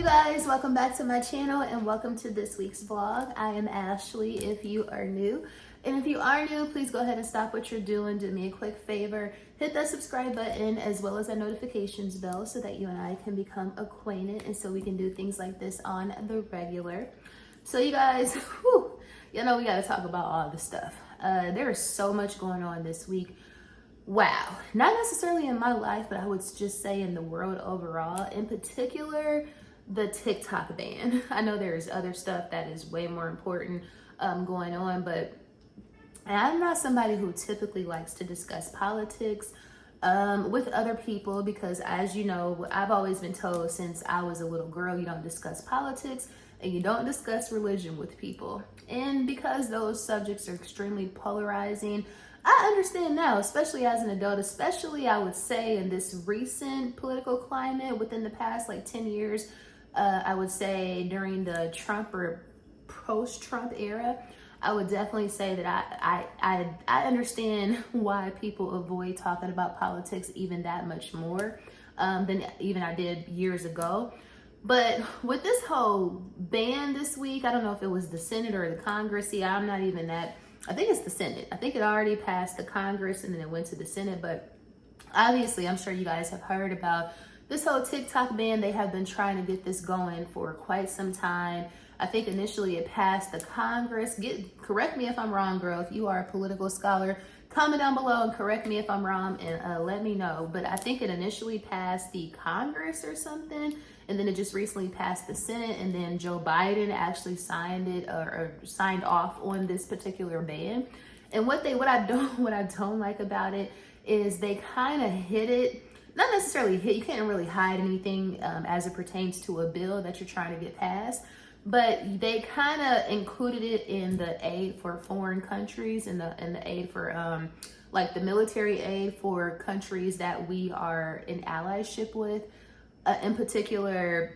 guys, welcome back to my channel and welcome to this week's vlog. I am Ashley if you are new. And if you are new, please go ahead and stop what you're doing. Do me a quick favor. Hit that subscribe button as well as that notifications bell so that you and I can become acquainted and so we can do things like this on the regular. So you guys, you know we got to talk about all the stuff. There is so much going on this week. Wow. Not necessarily in my life, but I would just say in the world overall. In particular, the TikTok ban. I know there's other stuff that is way more important going on, but I'm not somebody who typically likes to discuss politics with other people because, as you know, I've always been told since I was a little girl, you don't discuss politics and you don't discuss religion with people. And because those subjects are extremely polarizing, I understand now, especially as an adult, especially I would say in this recent political climate within the past like 10 years, I would say during the Trump or post-Trump era, I would definitely say that I understand why people avoid talking about politics even that much more than even I did years ago. But with this whole ban this week, I don't know if it was the Senate or the Congress. See, I'm not even that. I think it's the Senate. I think it already passed the Congress and then it went to the Senate. But obviously, I'm sure you guys have heard about this whole TikTok ban. They have been trying to get this going for quite some time. I think initially it passed the Congress. Correct me if I'm wrong, girl. If you are a political scholar, comment down below and correct me if I'm wrong and let me know. But I think it initially passed the Congress or something. And then it just recently passed the Senate, and then Joe Biden actually signed it or signed off on this particular ban. And what I don't like about it is they kind of hid it. Not necessarily hid. You can't really hide anything as it pertains to a bill that you're trying to get passed. But they kind of included it in the aid for foreign countries and the aid for like the military aid for countries that we are in allyship with. In particular,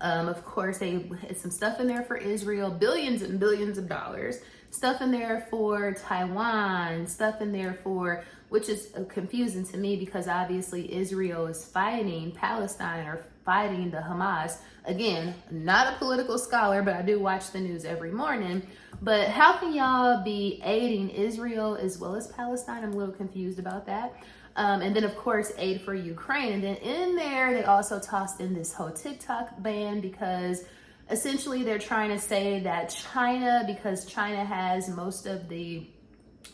of course, it's some stuff in there for Israel, billions and billions of dollars, stuff in there for Taiwan, stuff in there for, which is confusing to me because obviously Israel is fighting Palestine or fighting the Hamas. Again, not a political scholar, but I do watch the news every morning. But how can y'all be aiding Israel as well as Palestine? I'm a little confused about that. And then, of course, aid for Ukraine. And then in there, they also tossed in this whole TikTok ban because essentially they're trying to say that China, because China has most of the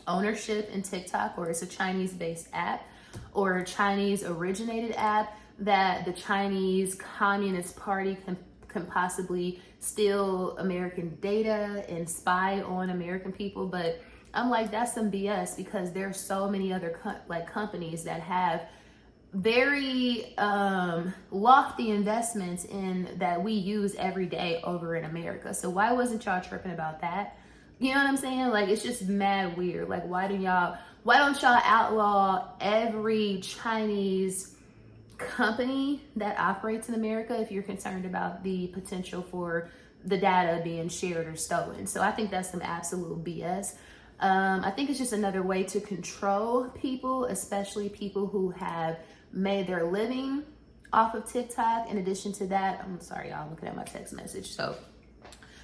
ownership in TikTok, or it's a Chinese-based app or a Chinese-originated app, that the Chinese Communist Party can possibly steal American data and spy on American people. But I'm like, that's some BS because there's so many other companies that have very lofty investments in that we use every day over in America. So why wasn't y'all tripping about that? You know what I'm saying? Like, it's just mad weird. Like, why don't y'all outlaw every Chinese company that operates in America if you're concerned about the potential for the data being shared or stolen? So I think that's some absolute BS. I think it's just another way to control people, especially people who have made their living off of TikTok. In addition to that, I'm sorry, y'all, I'm looking at my text message. So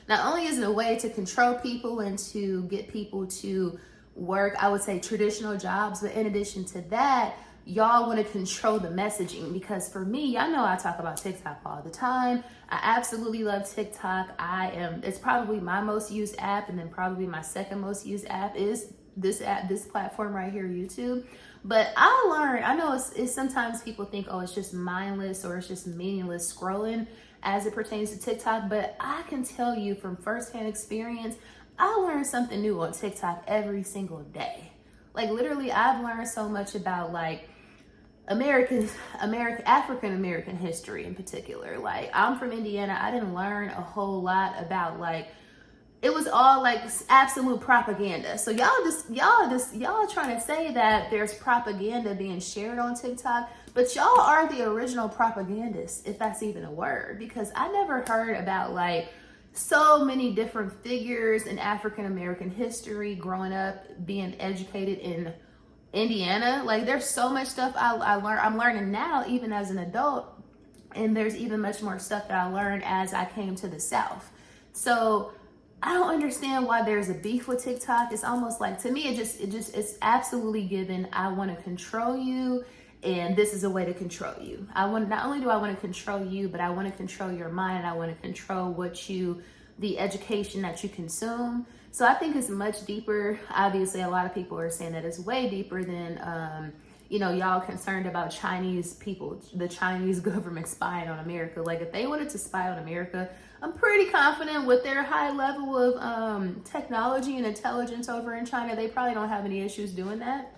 not only is it a way to control people and to get people to work, I would say, traditional jobs, but in addition to that, y'all want to control the messaging. Because for me, y'all know I talk about TikTok all the time. I absolutely love TikTok. It's probably my most used app, and then probably my second most used app is this platform right here, YouTube. But I know it's sometimes people think, oh, it's just mindless or it's just meaningless scrolling as it pertains to TikTok. But I can tell you from firsthand experience, I learn something new on TikTok every single day. Like, literally, I've learned so much about like African American history in particular. Like, I'm from Indiana. I didn't learn a whole lot about, like, it was all like absolute propaganda. So y'all trying to say that there's propaganda being shared on TikTok, but y'all are the original propagandists, if that's even a word, because I never heard about like so many different figures in African American history growing up, being educated in Indiana. Like, there's so much stuff I'm learning now, even as an adult, And there's even much more stuff that I learned as I came to the South. So I don't understand why there's a beef with TikTok. It's almost like, to me, it's absolutely given. I want to control you, and this is a way to control you. Not only do I want to control you, but I want to control your mind. I want to control the education that you consume. So I think it's much deeper. Obviously, a lot of people are saying that it's way deeper than, y'all concerned about Chinese people, the Chinese government spying on America. Like, if they wanted to spy on America, I'm pretty confident with their high level of technology and intelligence over in China, they probably don't have any issues doing that.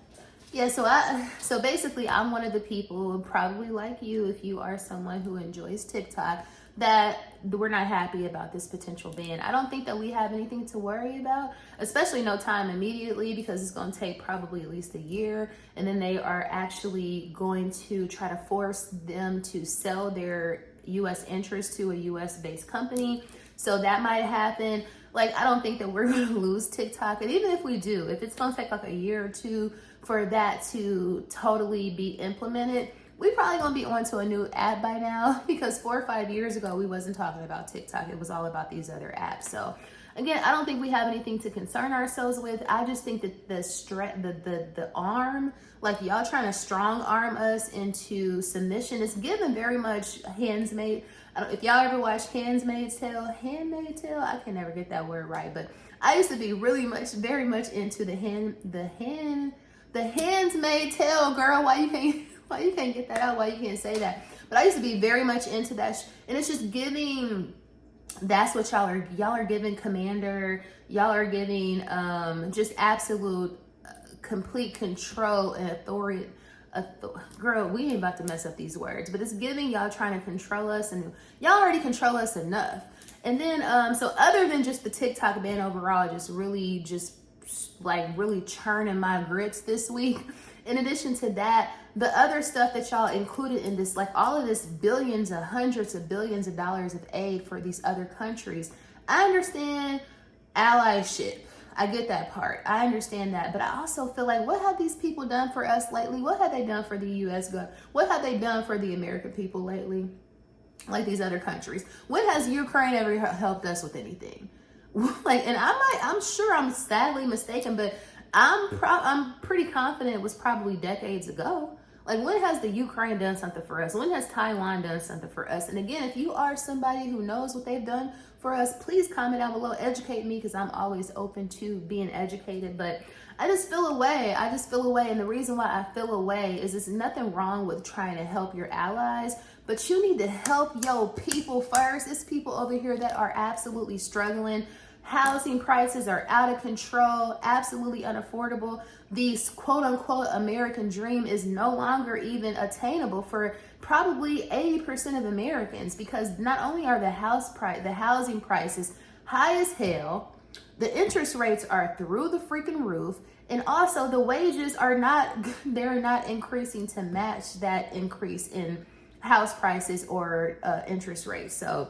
Yeah, so basically I'm one of the people, probably like you, if you are someone who enjoys TikTok, that we're not happy about this potential ban. I don't think that we have anything to worry about, especially no time immediately, because it's going to take probably at least a year. And then they are actually going to try to force them to sell their US interest to a US based company. So that might happen. Like, I don't think that we're going to lose TikTok. And even if we do, if it's going to take like a year or two for that to totally be implemented, we probably gonna be on to a new app by now, because 4 or 5 years ago, we wasn't talking about TikTok. It was all about these other apps. So again, I don't think we have anything to concern ourselves with. I just think that the arm, like y'all trying to strong arm us into submission, is given very much Handmaid's. If y'all ever watched Handmaid's Tale, I can never get that word right, but I used to be very much into the Handmaid's Tale, girl. Why you can't get that out? Why you can't say that? But I used to be very much into that, and it's just giving. That's what y'all are giving commander. Y'all are giving just absolute, complete control and authority. Girl, we ain't about to mess up these words, but it's giving y'all trying to control us, and y'all already control us enough. And then, so other than just the TikTok ban overall, really churning my grits this week. In addition to that, the other stuff that y'all included in this, like all of this billions and hundreds of billions of dollars of aid for these other countries, I understand allyship. I get that part. I understand that. But I also feel like, what have these people done for us lately? What have they done for the U.S. What have they done for the American people lately? Like these other countries. When has Ukraine ever helped us with anything? And I'm sure I'm sadly mistaken, but I'm pretty confident it was probably decades ago. Like, when has the Ukraine done something for us? When has Taiwan done something for us? And again, if you are somebody who knows what they've done for us, please comment down below, educate me, because I'm always open to being educated. But I just feel away. And the reason why I feel away is there's nothing wrong with trying to help your allies, but you need to help your people first. It's people over here that are absolutely struggling. Housing prices are out of control, absolutely unaffordable. The quote unquote American dream is no longer even attainable for probably 80% of Americans, because not only are the housing prices high as hell, the interest rates are through the freaking roof, and also the wages they're not increasing to match that increase in house prices or interest rates. So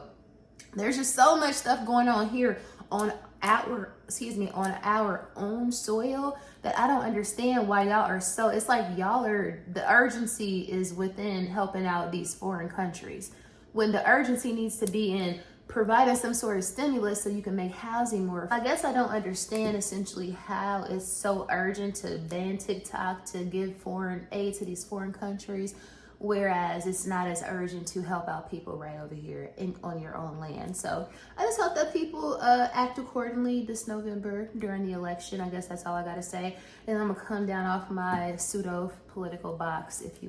there's just so much stuff going on here on our own soil that I don't understand why y'all are so, it's like the urgency is within helping out these foreign countries, when the urgency needs to be in providing some sort of stimulus so you can make housing more. I guess I don't understand essentially how it's so urgent to ban TikTok, to give foreign aid to these foreign countries, whereas it's not as urgent to help out people right over here on your own land. So I just hope that people act accordingly this November during the election. I guess that's all I gotta say. And I'm gonna come down off my pseudo-political soapbox, if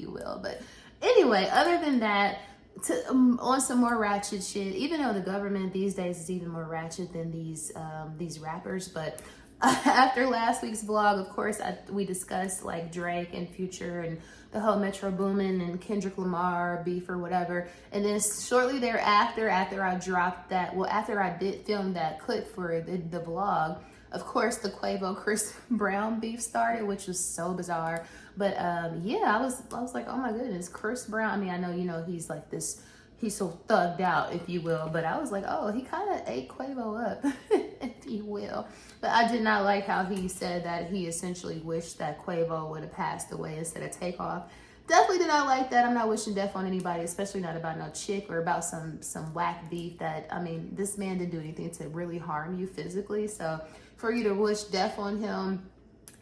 you will. But anyway, other than that, on some more ratchet shit, even though the government these days is even more ratchet than these rappers, but after last week's vlog, of course, we discussed like Drake and Future and the whole Metro Boomin and Kendrick Lamar beef or whatever. And then shortly thereafter, after I did film that clip for the vlog, of course, the Quavo Chris Brown beef started, which was so bizarre. But yeah, I was like, oh my goodness, Chris Brown. I mean, I know, he's like this. He's so thugged out, if you will. But I was like, oh, he kind of ate Quavo up, if you will. But I did not like how he said that he essentially wished that Quavo would have passed away instead of Takeoff. definitely did not like that. I'm not wishing death on anybody, especially not about no chick or about some whack beef that, I mean, this man didn't do anything to really harm you physically. So for you to wish death on him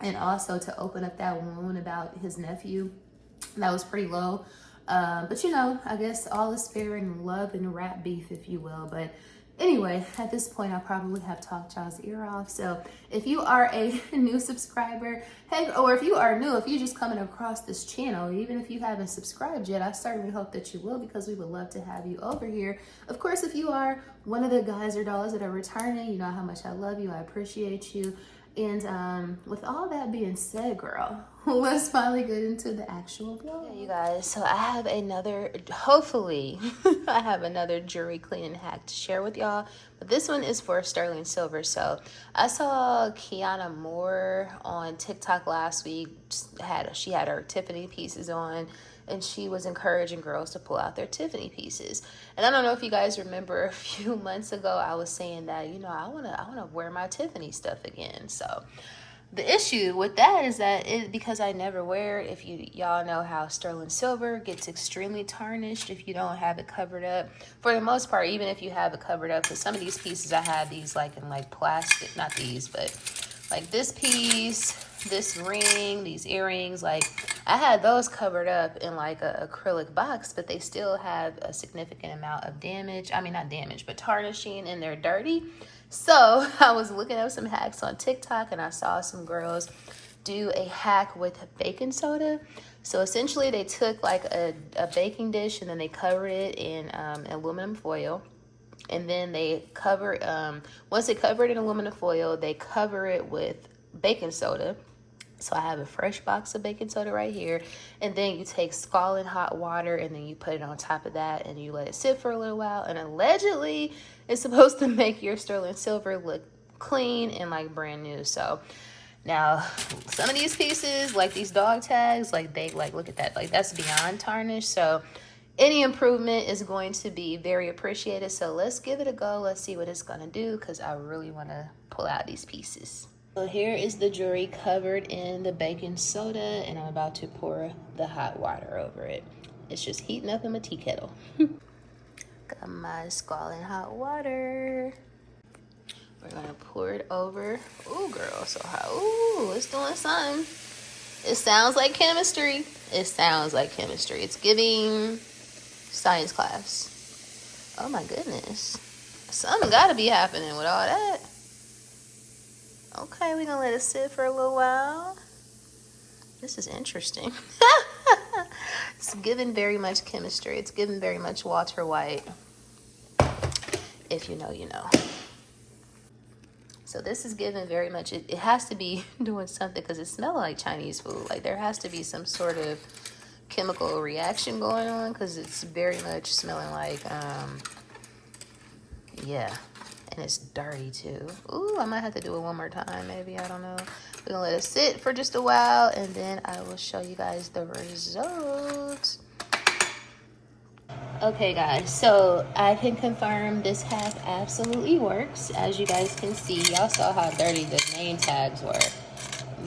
and also to open up that wound about his nephew, that was pretty low. But you know, I guess all is fair in love and rap beef, if you will. But anyway, at this point, I probably have talked y'all's ear off. So if you are a new subscriber, hey, or if you are new, if you're just coming across this channel, even if you haven't subscribed yet, I certainly hope that you will, because we would love to have you over here. Of course, if you are one of the guys or dolls that are returning, you know how much I love you. I appreciate you. And with all that being said, girl, let's finally get into the actual vlog. Yeah, you guys, so I have another, hopefully, I have another jewelry cleaning hack to share with y'all. But this one is for sterling silver. So I saw Kiana Moore on TikTok last week. She had her Tiffany pieces on, and she was encouraging girls to pull out their Tiffany pieces. And I don't know if you guys remember, a few months ago I was saying that, you know, I wanna wear my Tiffany stuff again. So the issue with that is that because I never wear it, if y'all know how sterling silver gets extremely tarnished if you don't have it covered up. For the most part, even if you have it covered up, because some of these pieces, I had these like in like plastic, not these, but like this piece, this ring, these earrings, like I had those covered up in like a acrylic box, but they still have a significant amount of damage. I mean, not damage, but tarnishing, and they're dirty. So I was looking up some hacks on TikTok, and I saw some girls do a hack with baking soda. So essentially they took like a baking dish, and then they covered it in aluminum foil. And then they cover, once they cover it in aluminum foil, they cover it with baking soda. So I have a fresh box of baking soda right here. And then you take scalding hot water, and then you put it on top of that, and you let it sit for a little while. And allegedly it's supposed to make your sterling silver look clean and like brand new. So now some of these pieces, like these dog tags, like they like, look at that, like that's beyond tarnish. So any improvement is going to be very appreciated. So let's give it a go. Let's see what it's gonna do, because I really want to pull out these pieces. So here is the jewelry covered in the baking soda, and I'm about to pour the hot water over it. It's just heating up in my tea kettle. Got my scalding hot water. We're gonna pour it over. Ooh, girl, so hot. Ooh, it's doing something. It sounds like chemistry. It sounds like chemistry. It's giving science class. Oh my goodness. Something gotta be happening with all that. Okay, we're gonna let it sit for a little while. This is interesting. It's given very much chemistry. It's given very much Walter White. If you know, you know. So this is given very much, it has to be doing something, because it smells like Chinese food. Like there has to be some sort of chemical reaction going on, because it's very much smelling like, yeah. And it's dirty too. Ooh, I might have to do it one more time, maybe, I don't know. We're gonna let it sit for just a while, and then I will show you guys the results. Okay guys, so I can confirm this hack absolutely works. As you guys can see, y'all saw how dirty the name tags were.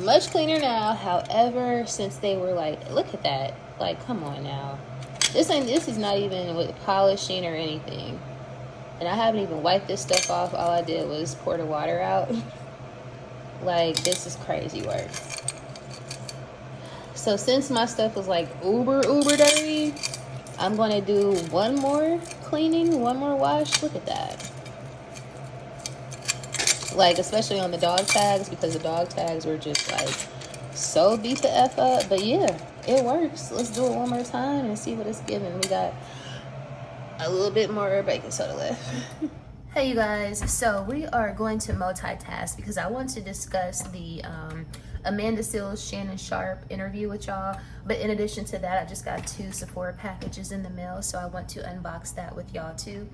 Much cleaner now. However, since they were like, look at that, like come on now. This is not even with polishing or anything. And I haven't even wiped this stuff off. All I did was pour the water out. Like, this is crazy work. So since my stuff was like uber dirty, I'm gonna do one more cleaning, one more wash. Look at that. Like, especially on the dog tags, because the dog tags were just like so beat the F up. But yeah, it works. Let's do it one more time and see what it's giving. We got a little bit more baking soda left. Hey you guys, so we are going to multitask because I want to discuss the Amanda Seales, Shannon Sharpe interview with y'all. But in addition to that, I just got 2 Sephora packages in the mail, so I want to unbox that with y'all too.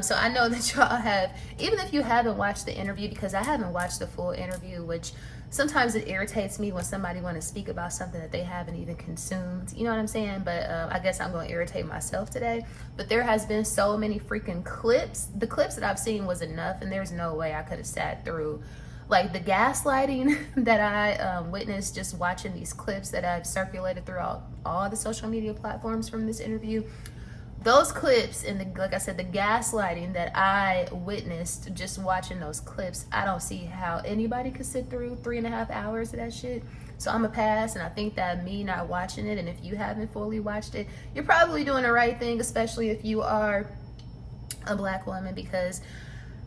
So I know that y'all have, even if you haven't watched the interview, because I haven't watched the full interview, which sometimes it irritates me when somebody want to speak about something that they haven't even consumed. You know what I'm saying? But I guess I'm going to irritate myself today. But there has been so many freaking clips. The clips that I've seen was enough, and there's no way I could have sat through Like the gaslighting that I witnessed just watching these clips that I've circulated throughout all the social media platforms from this interview, those clips and like I said, the gaslighting that I witnessed just watching those clips, I don't see how anybody could sit through 3.5 hours of that shit. So I'm a pass, and I think that me not watching it, and if you haven't fully watched it, you're probably doing the right thing, especially if you are a Black woman, because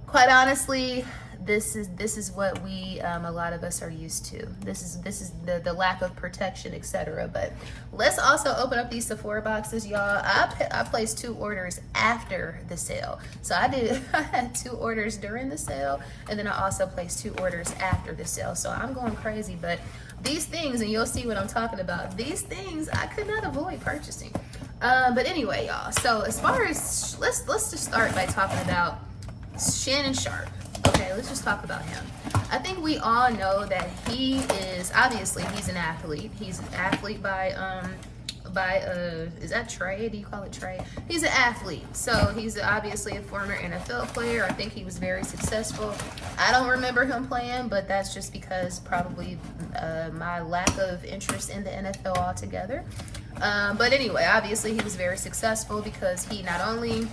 quite honestly, this is what we a lot of us are used to. This is the lack of protection, etc. But let's also open up these Sephora boxes, y'all. I placed 2 orders after the sale. So I had 2 orders during the sale, and then I also placed 2 orders after the sale. So I'm going crazy, but these things, and you'll see what I'm talking about, these things I could not avoid purchasing. But anyway, y'all, so as far as let's just start by talking about Shannon Sharpe. Okay, let's just talk about him. I think we all know that he is, obviously he's an athlete. He's an athlete by is that trade? Do you call it trade? He's an athlete. So he's obviously a former NFL player. I think he was very successful. I don't remember him playing, but that's just because probably my lack of interest in the NFL altogether. But anyway, obviously he was very successful because he not only,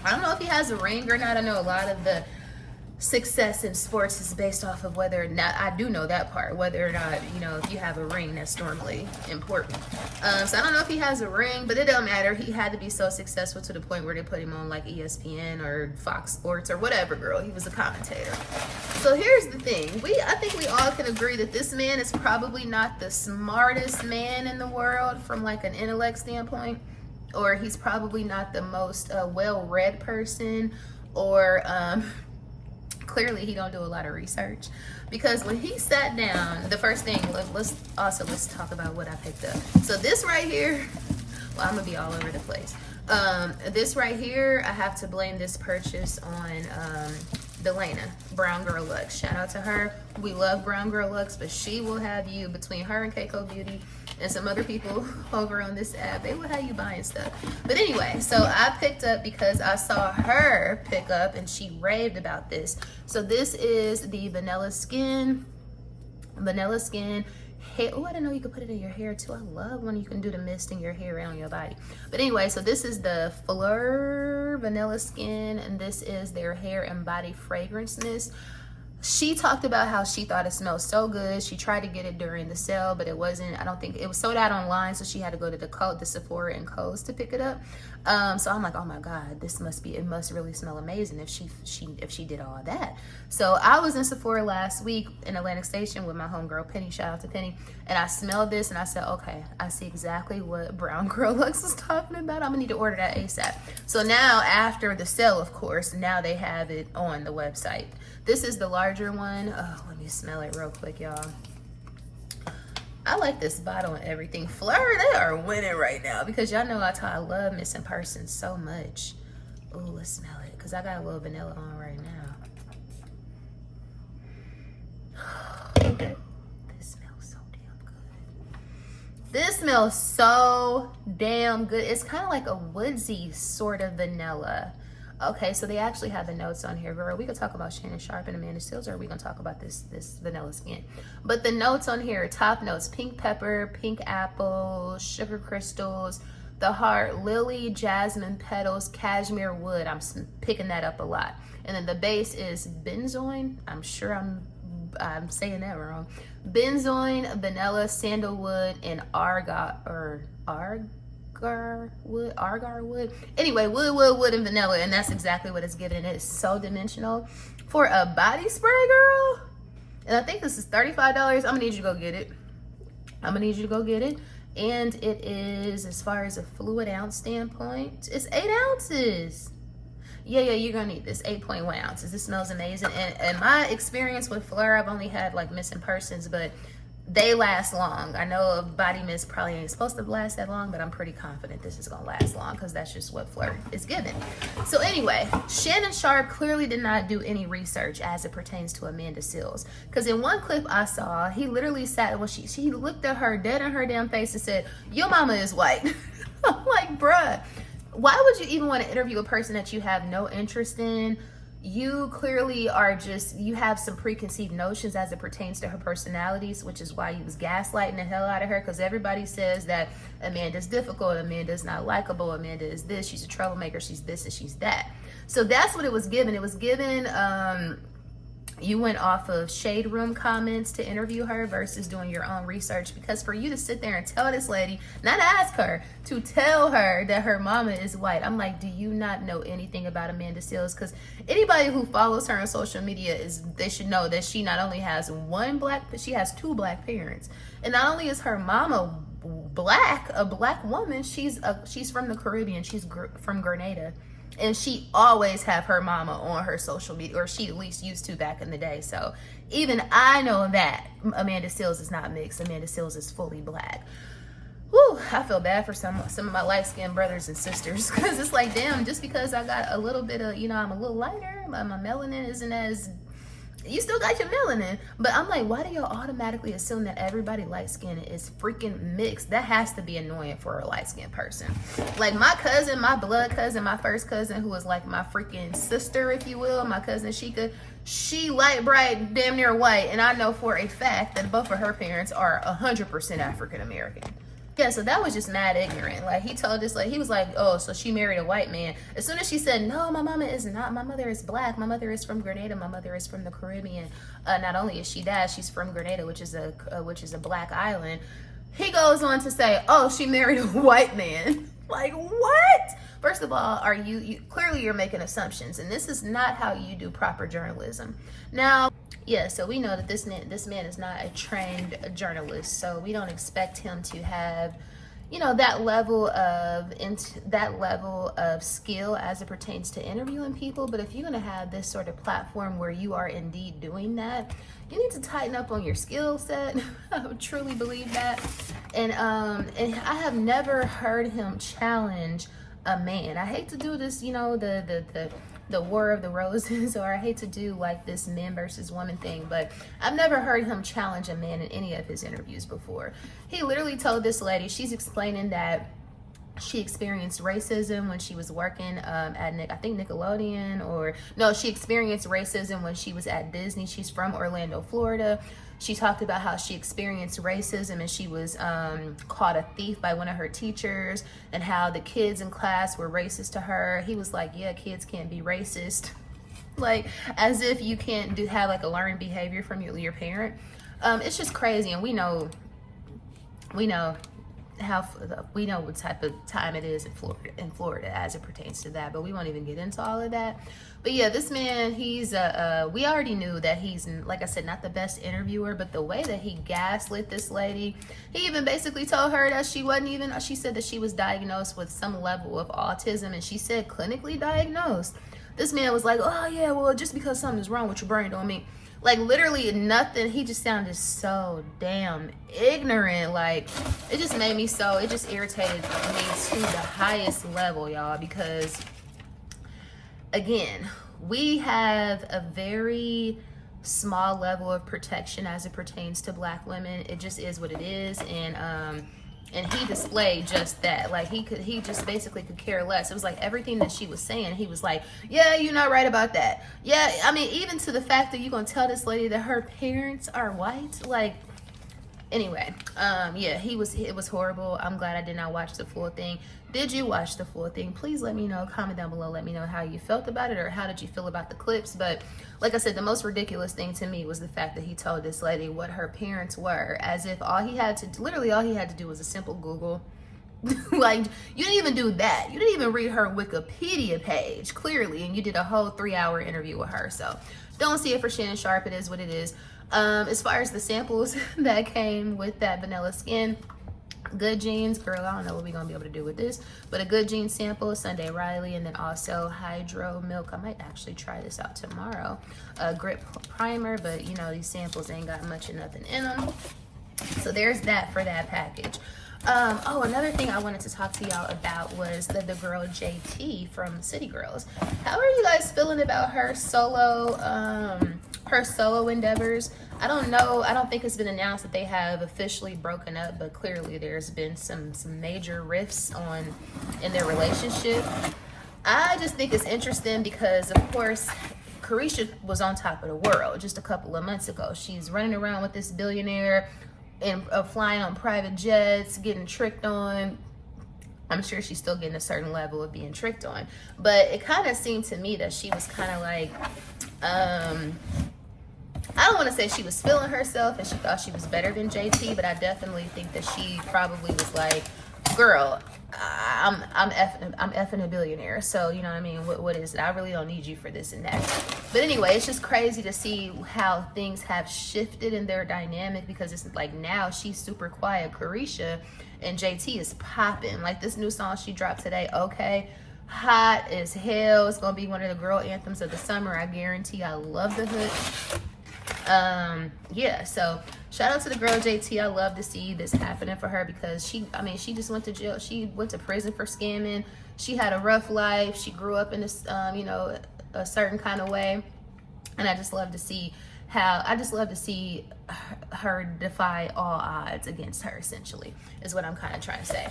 I don't know if he has a ring or not. I know a lot of the success in sports is based off of whether or not, I do know that part, whether or not, you know, if you have a ring, that's normally important. So I don't know if he has a ring, but it don't matter. He had to be so successful to the point where they put him on like ESPN or Fox Sports or whatever, girl. He was a commentator. So here's the thing. I think we all can agree that this man is probably not the smartest man in the world from like an intellect standpoint, or he's probably not the most well-read person, or clearly he don't do a lot of research, because when he sat down, the first thing, let's talk about what I picked up. So this right here, well, I'm gonna be all over the place. This right here, I have to blame this purchase on Delana, Brown Girl Lux. Shout out to her. We love Brown Girl Lux, but she will have you, between her and Keiko Beauty and some other people over on this app, they will have you buying stuff. But anyway, so I picked up because I saw her pick up and she raved about this. So this is the vanilla skin hair. Oh, I didn't know you could put it in your hair too. I love when you can do the mist in your hair and on your body. But anyway, so this is the Fleur Vanilla Skin, and this is their hair and body fragrance mist. She talked about how she thought it smelled so good. She tried to get it during the sale, but it wasn't, I don't think, it was sold out online, so she had to go to the Sephora and Kohl's to pick it up. So I'm like, oh my God, it must really smell amazing if she did all that. So I was in Sephora last week in Atlantic Station with my homegirl Penny, shout out to Penny, and I smelled this and I said, okay, I see exactly what Brown Girl Lux was talking about. I'm gonna need to order that ASAP. So now after the sale, of course, now they have it on the website. This is the larger one. Oh, let me smell it real quick, y'all. I like this bottle and everything. Fleur, they are winning right now, because y'all know I love missing persons so much. Oh, let's smell it, because I got a little vanilla on right now. This smells so damn good. This smells so damn good. It's kind of like a woodsy sort of vanilla. Okay, so they actually have the notes on here, girl. We could talk about Shannon Sharpe and Amanda Seales, or are we gonna talk about this vanilla skin? But the notes on here, top notes: pink pepper, pink apple, sugar crystals, the heart, lily, jasmine petals, cashmere wood. I'm picking that up a lot. And then the base is benzoin. I'm sure I'm saying that wrong. Benzoin, vanilla, sandalwood, and agar wood. Anyway, wood, and vanilla, and that's exactly what it's giving. It is so dimensional for a body spray, girl. And I think this is $35. I'm gonna need you to go get it. And it is, as far as a fluid ounce standpoint, it's 8 ounces. Yeah, you're gonna need this, 8.1 ounces. This smells amazing. And my experience with Fleur, I've only had like missing persons, but they last long. I know a body mist probably ain't supposed to last that long, but I'm pretty confident this is gonna last long, because that's just what Fleur is given. So anyway, Shannon Sharpe clearly did not do any research as it pertains to Amanda Seales, because in one clip I saw, he literally sat, well, she looked at her dead in her damn face and said, your mama is white. I'm like, bruh, why would you even want to interview a person that you have no interest in? you clearly are just, you have some preconceived notions as it pertains to her personalities, which is why he was gaslighting the hell out of her, because everybody says that Amanda's difficult, Amanda's not likable, Amanda is this, she's a troublemaker, she's this and she's that. So that's what it was given. It was given, you went off of shade room comments to interview her versus doing your own research, because for you to sit there and tell this lady, not ask her, to tell her that her mama is white, I'm like, do you not know anything about Amanda Seales? Because anybody who follows her on social media, they should know that she not only has she has 2 black parents, and not only is her mama black, a black woman, she's from the Caribbean, she's from Grenada. And she always have her mama on her social media, or she at least used to back in the day. So even I know that Amanda Seales is not mixed. Amanda Seales is fully black. Whew, I feel bad for some of my light-skinned brothers and sisters, because it's like, damn, just because I got a little bit of, I'm a little lighter, my melanin isn't as, you still got your melanin. But I'm like, why do y'all automatically assume that everybody light-skinned is freaking mixed? That has to be annoying for a light-skinned person. Like my cousin, my blood cousin, my first cousin, who was like my freaking sister, if you will, my cousin Sheikah, she light, bright, damn near white, and I know for a fact that both of her parents are 100% African-American. Yeah, so that was just mad ignorant. Like, he told us, like, he was like, oh, so she married a white man. As soon as she said, no, my mama is not, my mother is black, my mother is from Grenada, my mother is from the Caribbean. Not only is she that, she's from Grenada, which is a black island. He goes on to say, oh, she married a white man. Like, what? First of all, clearly you're making assumptions, and this is not how you do proper journalism. Now, yeah, so we know that this man is not a trained journalist, so we don't expect him to have, that level of skill as it pertains to interviewing people. But if you're gonna have this sort of platform where you are indeed doing that, you need to tighten up on your skill set. I would truly believe that. And I have never heard him challenge a man. I hate to do this, the War of the Roses, or I hate to do like this men versus women thing, but I've never heard him challenge a man in any of his interviews before. He literally told this lady, she's explaining that she experienced racism when she was working at I think Nickelodeon, or no, she experienced racism when she was at Disney. She's from Orlando, Florida. She talked about how she experienced racism and she was called a thief by one of her teachers, and how the kids in class were racist to her. He was like, yeah, kids can't be racist. Like, as if you can't have like a learned behavior from your parent. It's just crazy. And we know what type of time it is in Florida as it pertains to that, but we won't even get into all of that. But yeah, this man, he's we already knew that he's, like I said, not the best interviewer, but the way that he gaslit this lady, he even basically told her that she said that she was diagnosed with some level of autism, and she said clinically diagnosed. This man was like, oh yeah, well, just because something's wrong with your brain don't mean, like, literally nothing. He just sounded so damn ignorant. Like, it just irritated me to the highest level, y'all, because again, we have a very small level of protection as it pertains to black women. It just is what it is. And he displayed just that. Like, he just basically could care less. It was like everything that she was saying, he was like, yeah, you're not right about that. Yeah, I mean, even to the fact that you're gonna tell this lady that her parents are white. Like, anyway, yeah, it was horrible. I'm glad I did not watch the full thing. Did you watch the full thing? Please let me know. Comment down below. Let me know how you felt about it, or how did you feel about the clips. But like I said, the most ridiculous thing to me was the fact that he told this lady what her parents were, as if literally all he had to do was a simple Google. Like, you didn't even do that. You didn't even read her Wikipedia page, clearly, and you did a whole 3-hour interview with her. So don't see it for Shannon Sharp. It is what it is. As far as the samples that came with that vanilla skin, Good Jeans, girl, I don't know what we're gonna be able to do with this, but a Good Jeans sample, Sunday Riley, and then also Hydro Milk. I might actually try this out tomorrow. Grip Primer, but these samples ain't got much of nothing in them. So there's that for that package. Oh, another thing I wanted to talk to y'all about was the girl JT from City Girls. How are you guys feeling about her solo endeavors? I don't know. I don't think it's been announced that they have officially broken up, but clearly there's been some major rifts in their relationship. I just think it's interesting because, of course, Carisha was on top of the world just a couple of months ago. She's running around with this billionaire and flying on private jets, getting tricked on. I'm sure she's still getting a certain level of being tricked on. But it kind of seemed to me that she was kind of like, I don't want to say she was feeling herself and she thought she was better than JT, but I definitely think that she probably was like, girl, I'm effing a billionaire, so you know what I mean, what is it? I really don't need you for this and that. But anyway, it's just crazy to see how things have shifted in their dynamic, because it's like now she's super quiet, Carisha, and JT is popping. Like this new song she dropped today, Okay, hot as hell. It's gonna be one of the girl anthems of the summer, I guarantee. I love the hook. Yeah, so shout out to the girl JT. I love to see this happening for her, because she just went to jail. She went to prison for scamming. She had a rough life. She grew up in this you know, a certain kind of way, and I just love to see her defy all odds against her, essentially, is what I'm kind of trying to say.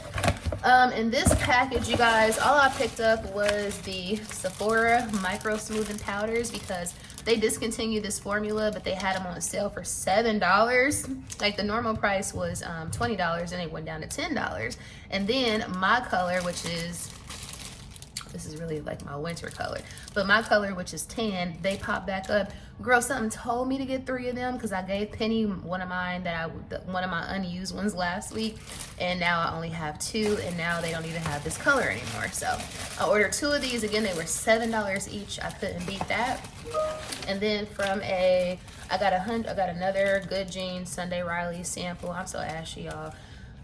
In this package, you guys, all I picked up was the Sephora micro smoothing powders, because they discontinued this formula, but they had them on sale for $7. Like the normal price was $20, and they went down to $10. And then my color, which is, this is really like my winter color, but my color, which is tan, they popped back up. Girl, something told me to get 3 of them, because I gave Penny one of mine, one of my unused ones last week, and now I only have 2, and now they don't even have this color anymore. So I ordered 2 of these. Again, they were $7 each. I couldn't beat that. And then from I got another Good Jeans Sunday Riley sample. I'm so ashy, y'all.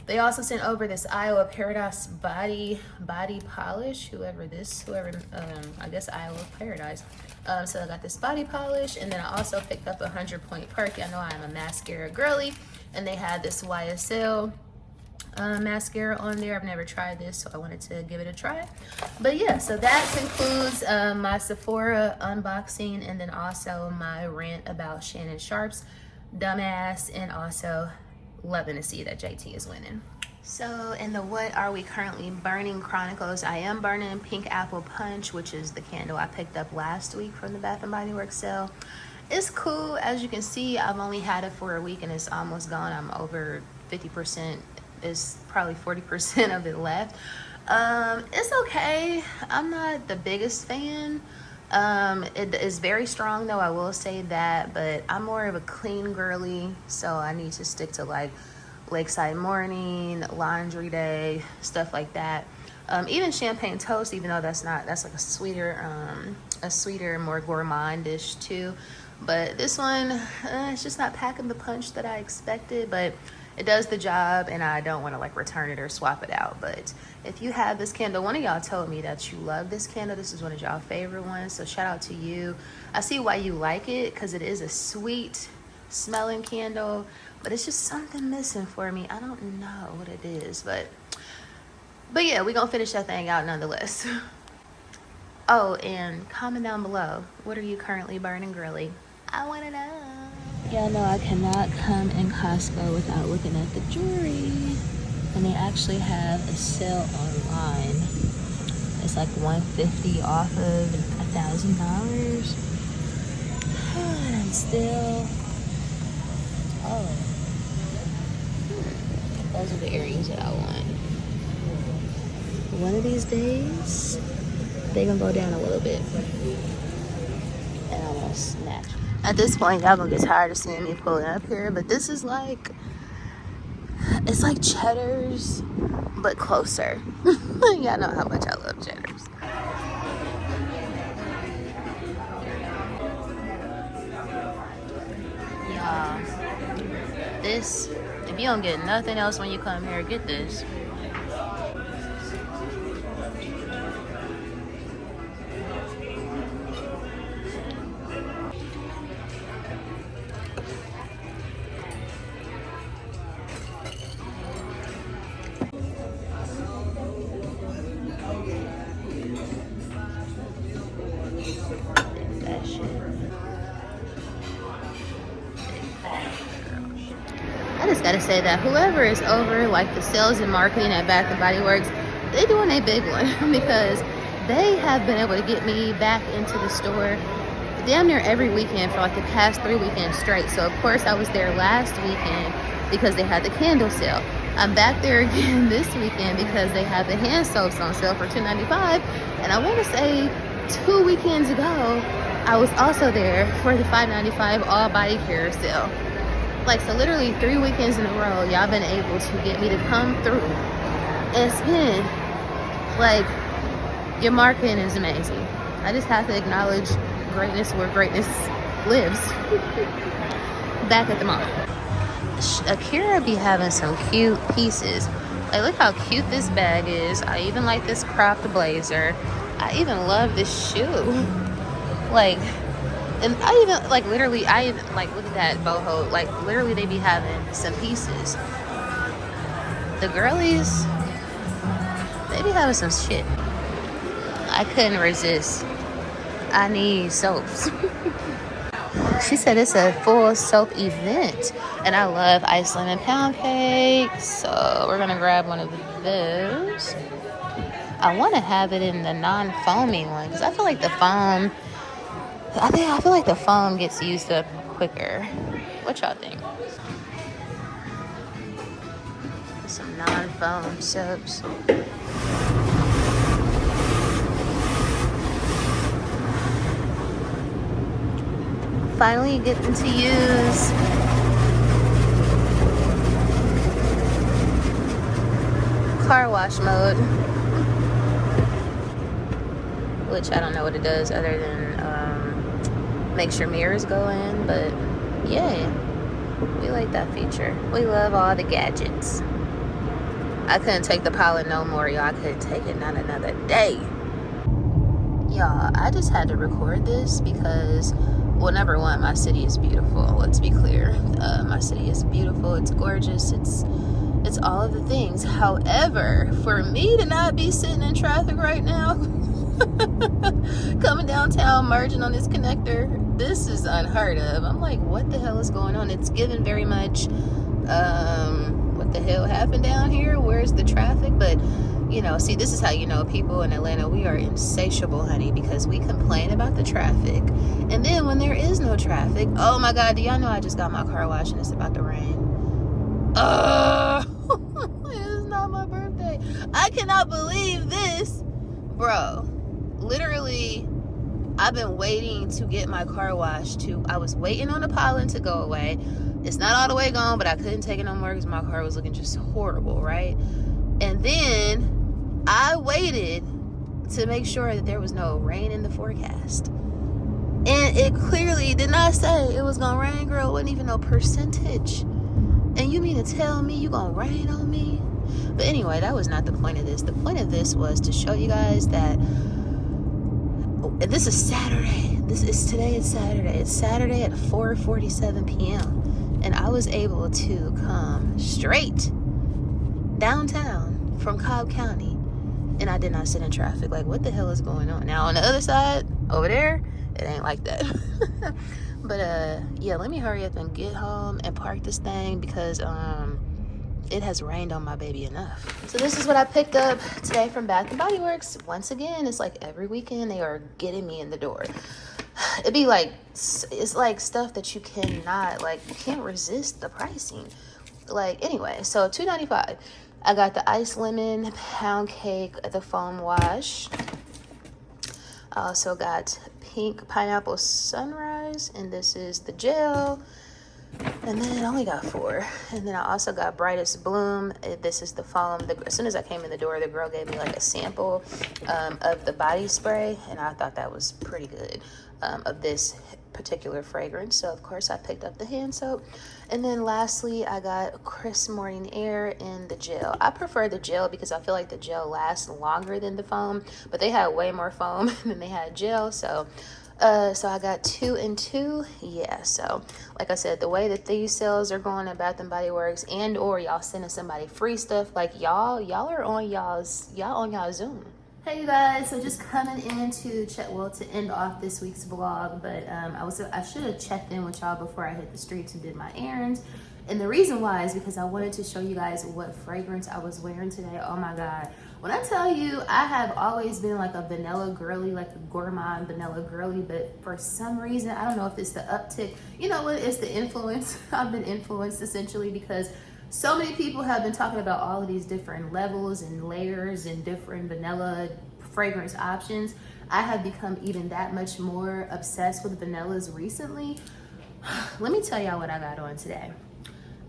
They also sent over this Iowa Paradise body polish. Whoever, I guess Iowa Paradise. So I got this body polish, and then I also picked up 100 Point Perky. I know I am a mascara girly, and they had this YSL mascara on there. I've never tried this, so I wanted to give it a try. But yeah, so that concludes my Sephora unboxing, and then also my rant about Shannon Sharp's dumbass, and also loving to see that JT is winning. So in the What Are We Currently Burning Chronicles, I am burning Pink Apple Punch, which is the candle I picked up last week from the Bath & Body Works sale. It's cool. As you can see, I've only had it for a week and it's almost gone. I'm over 50%. It's probably 40% of it left. It's okay. I'm not the biggest fan. It is very strong though, I will say that, but I'm more of a clean girly, so I need to stick to like Lakeside Morning, Laundry Day, stuff like that. Even Champagne Toast, even though that's like a sweeter, more gourmand dish too. But this one, it's just not packing the punch that I expected, but it does the job, and I don't want to like return it or swap it out. But if you have this candle, one of y'all told me that you love this candle. This is one of y'all favorite ones, so shout out to you. I see why you like it, because it is a sweet smelling candle, but it's just something missing for me. I don't know what it is, but yeah, we're gonna finish that thing out nonetheless. Oh, and comment down below, what are you currently burning, girly? I want to know. Y'all know I cannot come in Costco without looking at the jewelry, and they actually have a sale online. It's like $150 off of $1,000. And still, oh, those are the earrings that I want. One of these days, they're gonna go down a little bit, and I'm gonna snatch. At this point, y'all gonna get tired of seeing me pulling up here, but this is like, it's like Cheddar's, but closer. Y'all know how much I love Cheddar's. Y'all, this, if you don't get nothing else when you come here, get this. I just gotta say that whoever is over like the sales and marketing at Bath & Body Works, they doing a big one, because they have been able to get me back into the store damn near every weekend for like the past 3 weekends straight. So of course I was there last weekend because they had the candle sale. I'm back there again this weekend because they have the hand soaps on sale for $2.95. And I want to say 2 weekends ago, I was also there for the $5.95 all body care sale. Like, so literally 3 weekends in a row, y'all been able to get me to come through and spend. Like, your marketing is amazing. I just have to acknowledge greatness where greatness lives. Back at the mall. Akira be having some cute pieces. Like, look how cute this bag is. I even like this cropped blazer. I even love this shoe. Like, and I even, like, literally, I even, like, look at that boho. Like, literally, they be having some pieces. The girlies, they be having some shit. I couldn't resist. I need soaps. She said it's a full soap event. And I love ice lemon pound cake. So we're going to grab one of those. I want to have it in the non-foamy one. Because I feel like the foam... I feel like the foam gets used up quicker. What y'all think? Some non-foam soaps. Finally getting to use car wash mode, which I don't know what it does other than makes your mirrors go in, but yeah, we like that feature. We love all the gadgets. I couldn't take the pollen no more, y'all. I couldn't take it not another day. Y'all, I just had to record this because, well, number one, my city is beautiful. Let's be clear. My city is beautiful. It's gorgeous. It's all of the things. However, for me to not be sitting in traffic right now, coming downtown, merging on this connector, this is unheard of. I'm like, what the hell is going on? It's given very much, what the hell happened down here? Where's the traffic? But, you know, see, this is how you know people in Atlanta, we are insatiable, honey, because we complain about the traffic. And then when there is no traffic, oh my God, do y'all know I just got my car washed and it's about to rain? It is not my birthday. I cannot believe this. Bro, literally, I've been waiting to get my car washed I was waiting on the pollen to go away. It's not all the way gone, but I couldn't take it no more because my car was looking just horrible, right? And then I waited to make sure that there was no rain in the forecast. And it clearly did not say it was gonna rain, girl. It wasn't even no percentage. And you mean to tell me you gonna rain on me? But anyway, that was not the point of this. The point of this was to show you guys that this is Saturday. Today is Saturday. It's Saturday at 4:47 p.m. And I was able to come straight downtown from Cobb County. And I did not sit in traffic. Like, what the hell is going on? Now, on the other side, over there, it ain't like that. But, yeah, let me hurry up and get home and park this thing because, it has rained on my baby enough. So this is what I picked up today from Bath & Body Works. Once again, it's like every weekend they are getting me in the door. It'd be like, it's like stuff that you cannot, like, you can't resist the pricing. Like, anyway, so $2.95. I got the ice lemon pound cake, the foam wash. I also got pink pineapple sunrise, and this is the gel. And then I only got 4. And then I also got brightest bloom. This is the foam. As soon as I came in the door, the girl gave me like a sample of the body spray, and I thought that was pretty good, of this particular fragrance. So of course I picked up the hand soap. And then lastly, I got crisp morning air in the gel. I prefer the gel because I feel like the gel lasts longer than the foam, but they had way more foam than they had gel. So I got 2 and 2. Yeah, so like I said, the way that these sales are going at Bath & Body Works, and or y'all sending somebody free stuff, like y'all are on y'all Zoom. Hey you guys, so just coming in to to end off this week's vlog, but I should have checked in with y'all before I hit the streets and did my errands. And the reason why is because I wanted to show you guys what fragrance I was wearing today. Oh my God. When I tell you, I have always been like a vanilla girly, like a gourmand vanilla girly, but for some reason, I don't know if it's the uptick. You know what? It's the influence. I've been influenced essentially because so many people have been talking about all of these different levels and layers and different vanilla fragrance options. I have become even that much more obsessed with vanillas recently. Let me tell y'all what I got on today.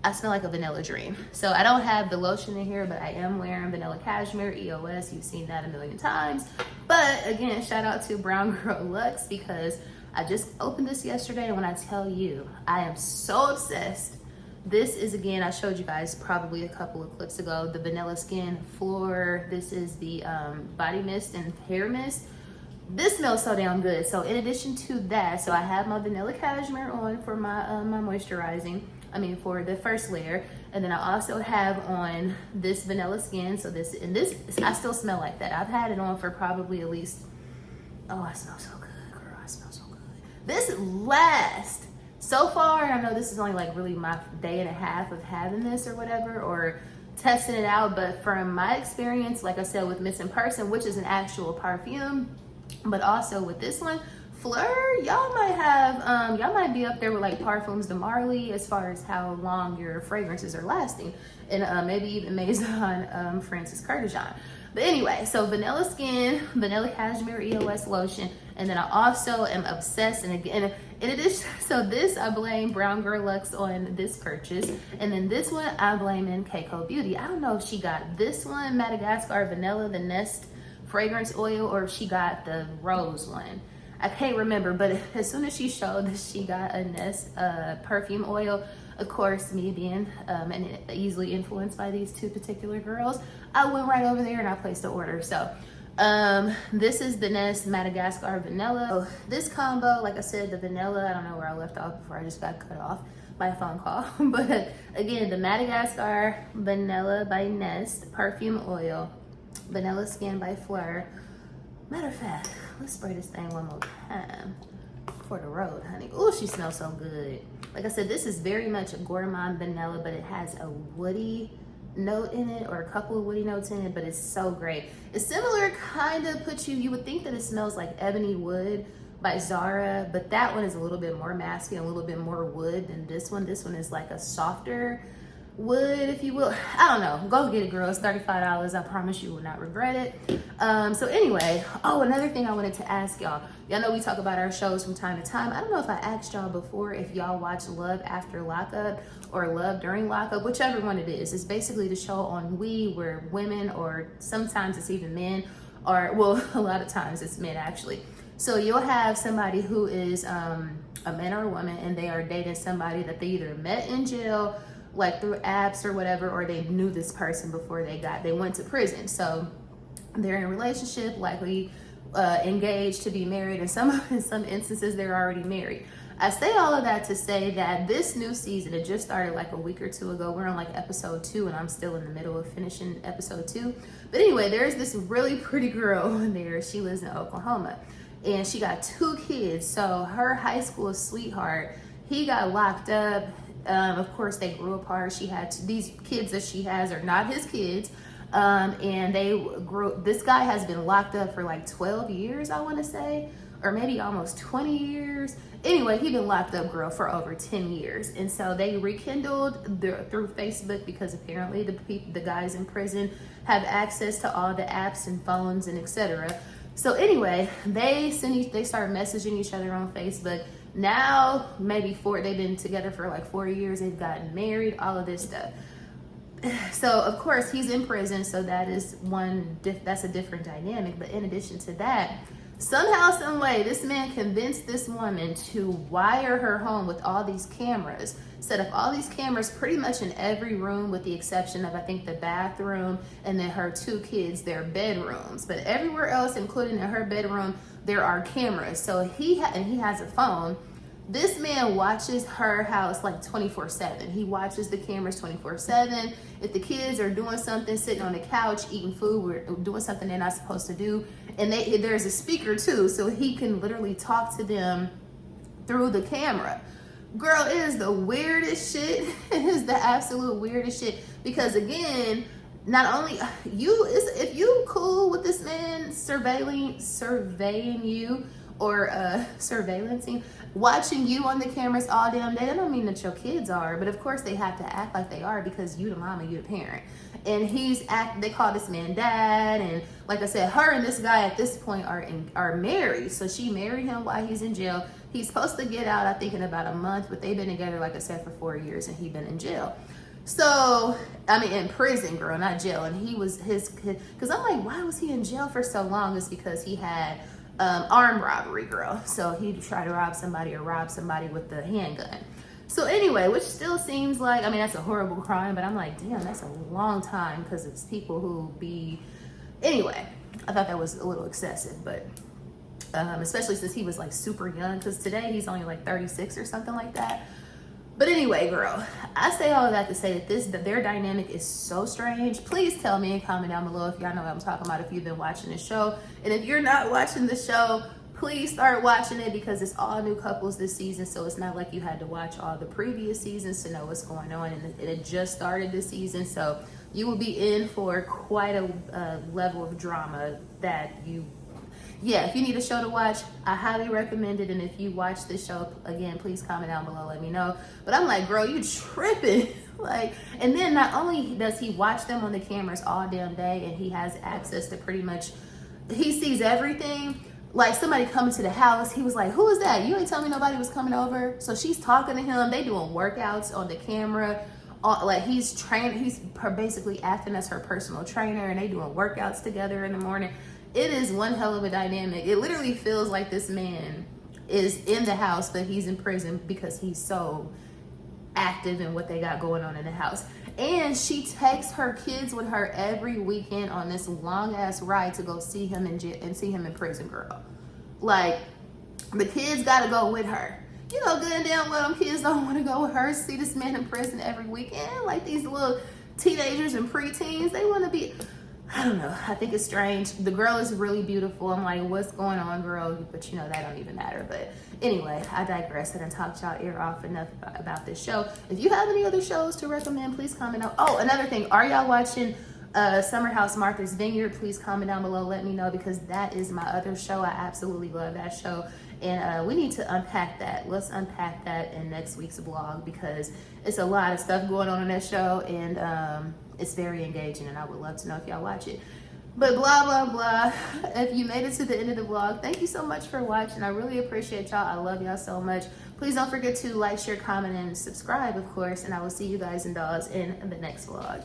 I smell like a vanilla dream. So I don't have the lotion in here, but I am wearing vanilla cashmere EOS. You've seen that a million times. But again, shout out to Brown Girl Luxe because I just opened this yesterday. And when I tell you, I am so obsessed. This is, again, I showed you guys probably a couple of clips ago, the Vanilla Skin Floor. This is the body mist and hair mist. This smells so damn good. So in addition to that, so I have my vanilla cashmere on for my my moisturizing. For the first layer, and then I also have on this Vanilla Skin. So this I still smell like that. I've had it on for probably at least, oh, I smell so good, girl. I smell so good. This lasts so far. I know this is only like really my day and a half of having this or whatever, or testing it out. But from my experience, like I said, with Miss in Person, which is an actual perfume, but also with this one, Fleur, y'all might be up there with like Parfums de Marly as far as how long your fragrances are lasting, and maybe even Maison Francis Kurkdjian. But anyway, so Vanilla Skin, Vanilla Cashmere EOS lotion, and then I also am obsessed, and again, in addition, so this I blame Brown Girl Luxe on this purchase, and then this one I blame in Keiko Beauty. I don't know if she got this one, Madagascar Vanilla, the Nest fragrance oil, or if she got the rose one. I can't remember, but as soon as she showed that she got a Nest perfume oil, of course, me being and easily influenced by these two particular girls, I went right over there and I placed the order. So this is the Nest Madagascar Vanilla. So this combo, like I said, the vanilla, I don't know where I left off before I just got cut off by a phone call. But again, the Madagascar Vanilla by Nest perfume oil, Vanilla Skin by Fleur. Matter of fact, let's spray this thing one more time for the road, honey. Oh, she smells so good. Like I said, this is very much a gourmand vanilla, but it has a woody note in it, or a couple of woody notes in it, but it's so great. It's similar, kind of you would think that it smells like Ebony Wood by Zara, but that one is a little bit more masculine, a little bit more wood than this one. This one is like a softer wood, if you will. I don't know. Go get it, girl. It's $35. I promise you will not regret it. So anyway, another thing I wanted to ask y'all. Y'all know we talk about our shows from time to time. I don't know if I asked y'all before if y'all watch Love After Lockup or Love During Lockup, whichever one it is. It's basically the show on We where women, or sometimes it's even men, or well, a lot of times it's men actually. So you'll have somebody who is a man or a woman, and they are dating somebody that they either met in jail, like through apps or whatever, or they knew this person before they went to prison. So they're in a relationship, likely engaged to be married, and in some instances they're already married. I say all of that to say that this new season, it just started like a week or two ago. We're on like episode 2, and I'm still in the middle of finishing episode 2. But anyway, there's this really pretty girl there. She lives in Oklahoma, and she got 2 kids. So her high school sweetheart, he got locked up. Of course, they grew apart. She had these kids that she has are not his kids. And they grew. This guy has been locked up for like 12 years, I want to say, or maybe almost 20 years. Anyway, he'd been locked up, girl, for over 10 years. And so they rekindled through Facebook, because apparently the guys in prison have access to all the apps and phones and etc. So anyway, they start messaging each other on Facebook. Now, they've been together for like 4 years. They've gotten married, all of this stuff. So of course he's in prison. So that is that's a different dynamic. But in addition to that, somehow, some way, this man convinced this woman to wire her home with all these cameras, set up all these cameras pretty much in every room, with the exception of, I think, the bathroom and then her 2 kids, their bedrooms. But everywhere else, including in her bedroom, there are cameras. So he has a phone. This man watches her house like 24/7. He watches the cameras 24/7. If the kids are doing something, sitting on the couch, eating food, or doing something they're not supposed to do, and there's a speaker too, so he can literally talk to them through the camera. Girl, it is the weirdest shit. It is the absolute weirdest shit. Because again, not only if you cool with this man surveying you or surveillancing, watching you on the cameras all damn day, that don't mean that your kids are, but of course they have to act like they are because you the mama, you the parent. And they call this man dad, and like I said, her and this guy at this point are married. So she married him while he's in jail. He's supposed to get out, I think, in about a month, but they've been together, like I said, for 4 years, and he's been in jail. So, I mean, in prison, girl, not jail. And he was because I'm like, why was he in jail for so long? It's because he had armed robbery, girl. So he tried to rob somebody with the handgun. So anyway, which still seems like, I mean, that's a horrible crime, but I'm like, damn, that's a long time because it's people who anyway, I thought that was a little excessive, but especially since he was like super young, because today he's only like 36 or something like that. But anyway, girl, I say all of that to say that their dynamic is so strange. Please tell me and comment down below if y'all know what I'm talking about, if you've been watching the show. And if you're not watching the show, please start watching it because it's all new couples this season. So it's not like you had to watch all the previous seasons to know what's going on. And it just started this season. So you will be in for quite a level of drama that if you need a show to watch, I highly recommend it. And if you watch this show, again, please comment down below, let me know. But I'm like, girl, you tripping. Like, and then not only does he watch them on the cameras all damn day, and he has access to pretty much, he sees everything. Like somebody coming to the house, he was like, who is that? You ain't tell me nobody was coming over. So she's talking to him. They doing workouts on the camera. Like he's basically acting as her personal trainer, and they doing workouts together in the morning. It is one hell of a dynamic. It literally feels like this man is in the house, but he's in prison because he's so active in what they got going on in the house. And she takes her kids with her every weekend on this long ass ride to go see him and see him in prison, girl. Like, the kids gotta go with her. You know good and damn well them kids don't want to go with her, see this man in prison every weekend. Like these little teenagers and preteens, they want to be, I don't know. I think it's strange. The girl is really beautiful. I'm like, what's going on, girl? But you know, that don't even matter. But anyway, I digress. I done talked y'all ear off enough about this show. If you have any other shows to recommend, please comment out. Oh, another thing. Are y'all watching Summer House Martha's Vineyard? Please comment down below. Let me know because that is my other show. I absolutely love that show. And we need to unpack that. Let's unpack that in next week's vlog because it's a lot of stuff going on in that show. And it's very engaging, and I would love to know if y'all watch it. But blah, blah, blah. If you made it to the end of the vlog, thank you so much for watching. I really appreciate y'all. I love y'all so much. Please don't forget to like, share, comment, and subscribe, of course. And I will see you guys and dolls in the next vlog.